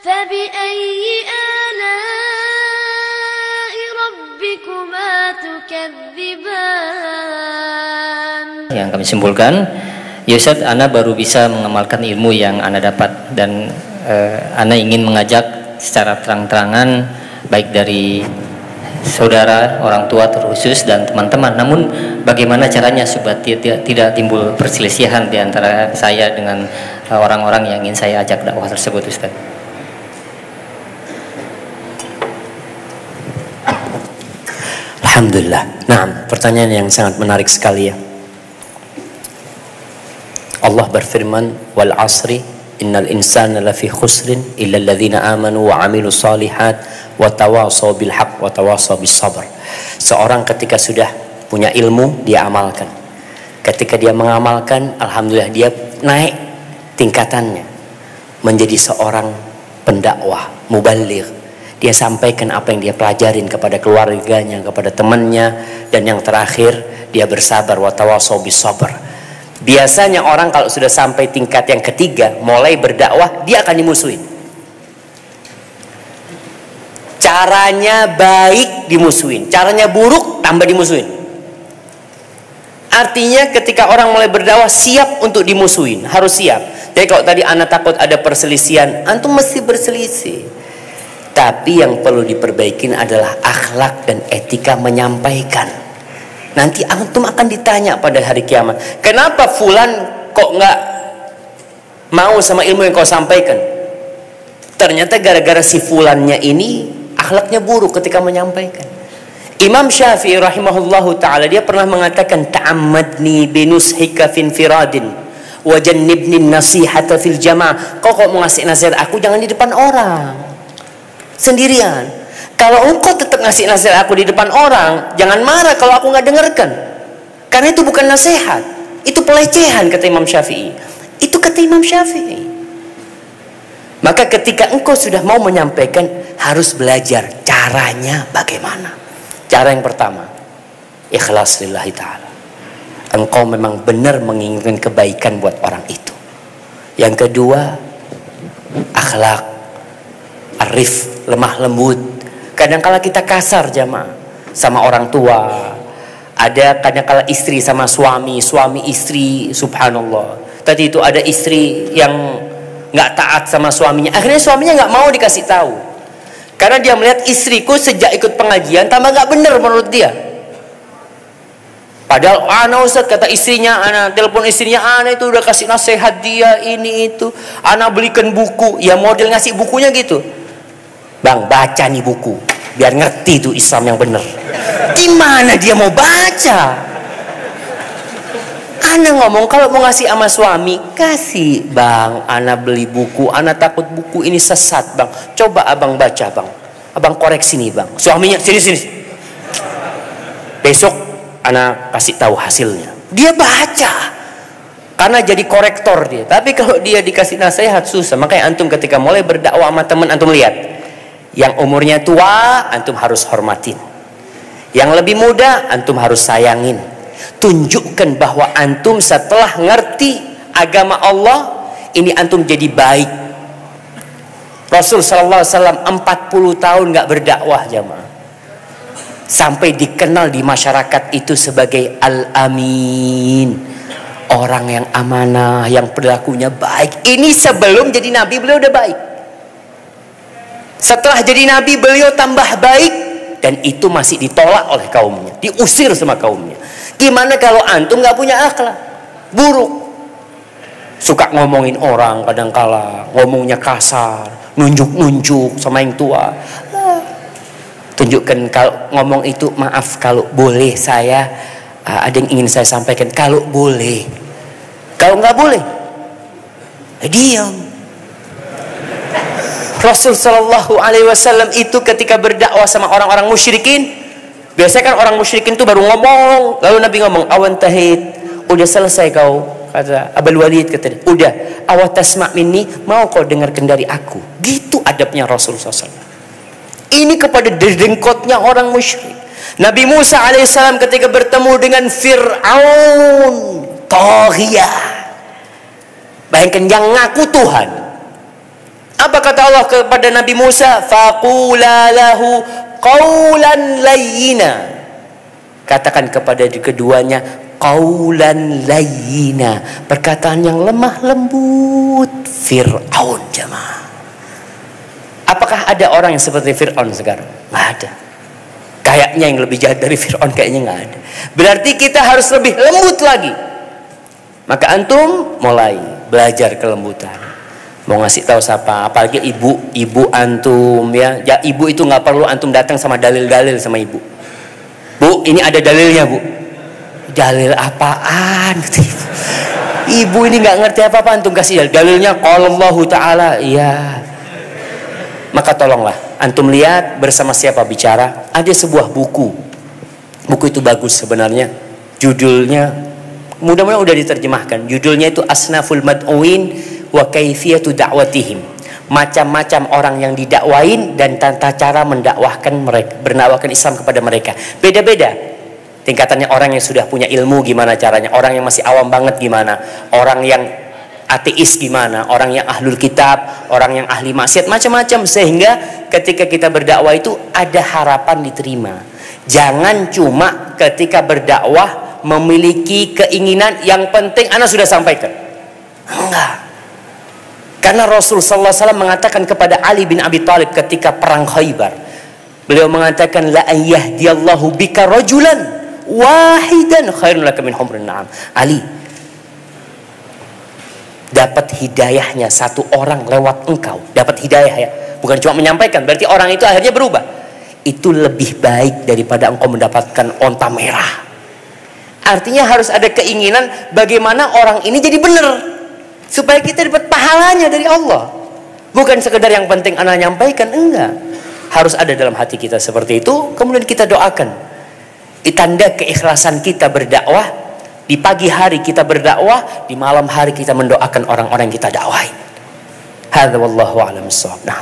فبأي آلاء ربكما تكذبان. Yang kami simpulkan, ya Ustaz, Ana baru bisa mengamalkan ilmu yang Ana dapat, dan Ana ingin mengajak secara terang-terangan baik dari saudara, orang tua terkhusus dan teman-teman. Namun bagaimana caranya supaya tidak timbul perselisihan di antara saya dengan orang-orang yang ingin saya ajak dakwah tersebut, Ustaz? Alhamdulillah. Nah, pertanyaan yang sangat menarik sekali ya. Allah berfirman, wal asri innal insana lafi khusrin illa alladhina amanu wa amilus salihat wa tawasaw bil haqq wa tawasaw bis sabr. Seorang ketika sudah punya ilmu, dia amalkan. Ketika dia mengamalkan, alhamdulillah dia naik tingkatannya menjadi seorang pendakwah, muballigh. Dia sampaikan apa yang dia pelajarin kepada keluarganya, kepada temannya, dan yang terakhir dia bersabar, wa tawasaw bis sabr. Biasanya orang kalau sudah sampai tingkat yang ketiga, mulai berdakwah, dia akan dimusuhin. Caranya baik dimusuhin, caranya buruk tambah dimusuhin. Artinya ketika orang mulai berdakwah, siap untuk dimusuhin, harus siap. Jadi kalau tadi anak takut ada perselisihan, antum mesti berselisih. Tapi yang perlu diperbaikin adalah akhlak dan etika menyampaikan. Nanti antum akan ditanya pada hari kiamat, kenapa fulan kok nggak mau sama ilmu yang kau sampaikan? Ternyata gara-gara si fulannya ini akhlaknya buruk ketika menyampaikan. Imam Syafi'i rahimahullahu ta'ala, dia pernah mengatakan, ta'ammadni binushika fin firadin wa jannibni nasihata fil jama'ah. Kau mau ngasih nasihat aku, jangan di depan orang, sendirian. Kalau engkau tetap ngasih nasihat aku di depan orang, jangan marah kalau aku nggak dengarkan. Karena itu bukan nasihat, itu pelecehan, kata Imam Syafi'i. Itu kata Imam Syafi'i. Maka ketika engkau sudah mau menyampaikan, harus belajar caranya bagaimana. Cara yang pertama, ikhlas lillahi ta'ala. Engkau memang benar menginginkan kebaikan buat orang itu. Yang kedua, akhlak, arif, lemah lembut. Kadang-kala kita kasar jamaah sama orang tua. Ada kadang-kala istri sama suami, suami istri, subhanallah. Tadi itu ada istri yang nggak taat sama suaminya. Akhirnya suaminya nggak mau dikasih tahu. Karena dia melihat istriku sejak ikut pengajian tambah nggak benar menurut dia. Padahal ana Ustaz, kata istrinya, ana telepon istrinya, ana itu udah kasih nasihat dia ini itu. Ana belikan buku, ya model ngasih bukunya gitu. Bang, baca nih buku biar ngerti tuh Islam yang bener. Gimana dia mau baca? Ana ngomong kalau mau ngasih sama suami, kasih bang, ana beli buku, ana takut buku ini sesat bang, coba abang baca bang, abang koreksi nih bang. Suaminya sini besok ana kasih tahu hasilnya. Dia baca karena jadi korektor dia. Tapi kalau dia dikasih nasihat susah. Makanya antum ketika mulai berdakwah sama teman, antum lihat yang umurnya tua, antum harus hormatin. Yang lebih muda, antum harus sayangin. Tunjukkan bahwa antum setelah ngerti agama Allah, ini antum jadi baik. Rasul sallallahu alaihi wasallam 40 tahun nggak berdakwah jamaah, sampai dikenal di masyarakat itu sebagai Al-Amin, orang yang amanah, yang perilakunya baik. Ini sebelum jadi nabi beliau udah baik. Setelah jadi nabi beliau tambah baik, dan itu masih ditolak oleh kaumnya, diusir sama kaumnya. Gimana kalau antum nggak punya akhlak buruk, suka ngomongin orang, kadang-kala ngomongnya kasar, nunjuk-nunjuk sama yang tua. Tunjukkan kalau ngomong itu, maaf kalau boleh saya ada yang ingin saya sampaikan, kalau boleh. Kalau nggak boleh, diam. Rasul sallallahu alaihi wasallam itu ketika berdakwah sama orang-orang musyrikin, biasanya kan orang musyrikin itu baru ngomong, lalu Nabi ngomong, awan tahid, udah selesai kau, kata Abul Walid, kata dia, udah, awat tasma' minni, mau kau dengarkan dari aku. Gitu adabnya Rasul sallallahu alaihi wasallam. Ini kepada dengkotnya orang musyrik. Nabi Musa alaihissalam ketika bertemu dengan Fir'aun Taghiyah, bayangkan, yang ngaku Tuhan, Apa kata Allah kepada Nabi Musa? Faqula lahu qawlan layyina. Katakan kepada keduanya qawlan layyina, perkataan yang lemah lembut. Fir'aun jemaah. Apakah ada orang yang seperti Fir'aun sekarang? Nggak ada. Kayaknya yang lebih jahat dari Fir'aun kayaknya nggak ada. Berarti kita harus lebih lembut lagi. Maka antum mulai belajar kelembutan. Mau ngasih tahu siapa, apalagi ibu antum ya. Ibu itu nggak perlu antum datang sama dalil-dalil sama ibu. Bu, ini ada dalilnya bu. Dalil apaan? Ibu ini nggak ngerti apa-apa, antum kasih dalilnya. Qala Allah Ta'ala, iya. Maka tolonglah antum lihat bersama siapa bicara. Ada sebuah buku. Buku itu bagus sebenarnya. Judulnya, mudah-mudahan udah diterjemahkan. Judulnya itu Asnaful Mad'uin wa kaifiyatu da'watihim. Macam-macam orang yang didakwain dan tata cara mendakwahkan mereka, berdakwahkan Islam kepada mereka. Beda-beda tingkatannya. Orang yang sudah punya ilmu gimana caranya, orang yang masih awam banget gimana, orang yang ateis gimana, orang yang ahlul kitab, orang yang ahli maksiat, macam-macam. Sehingga ketika kita berdakwah itu ada harapan diterima. Jangan cuma ketika berdakwah memiliki keinginan yang penting ana sudah sampaikan. Enggak. Karena Rasul sallallahu alaihi wasallam mengatakan kepada Ali bin Abi Thalib ketika perang Khaybar, beliau mengatakan la yahdiyallahu bika rajulan wahidan khairun laka min humrin na'am. Ali, dapat hidayahnya satu orang lewat engkau, dapat hidayah ya, bukan cuma menyampaikan, berarti orang itu akhirnya berubah. Itu lebih baik daripada engkau mendapatkan onta merah. Artinya harus ada keinginan bagaimana orang ini jadi benar, supaya kita dapat pahalanya dari Allah. Bukan sekedar yang penting ana nyampaikan, enggak. Harus ada dalam hati kita seperti itu, kemudian kita doakan. Tanda keikhlasan kita berdakwah, di pagi hari kita berdakwah, di malam hari kita mendoakan orang-orang yang kita dakwahi. Hadza wallahu a'lam bissawab. Nah.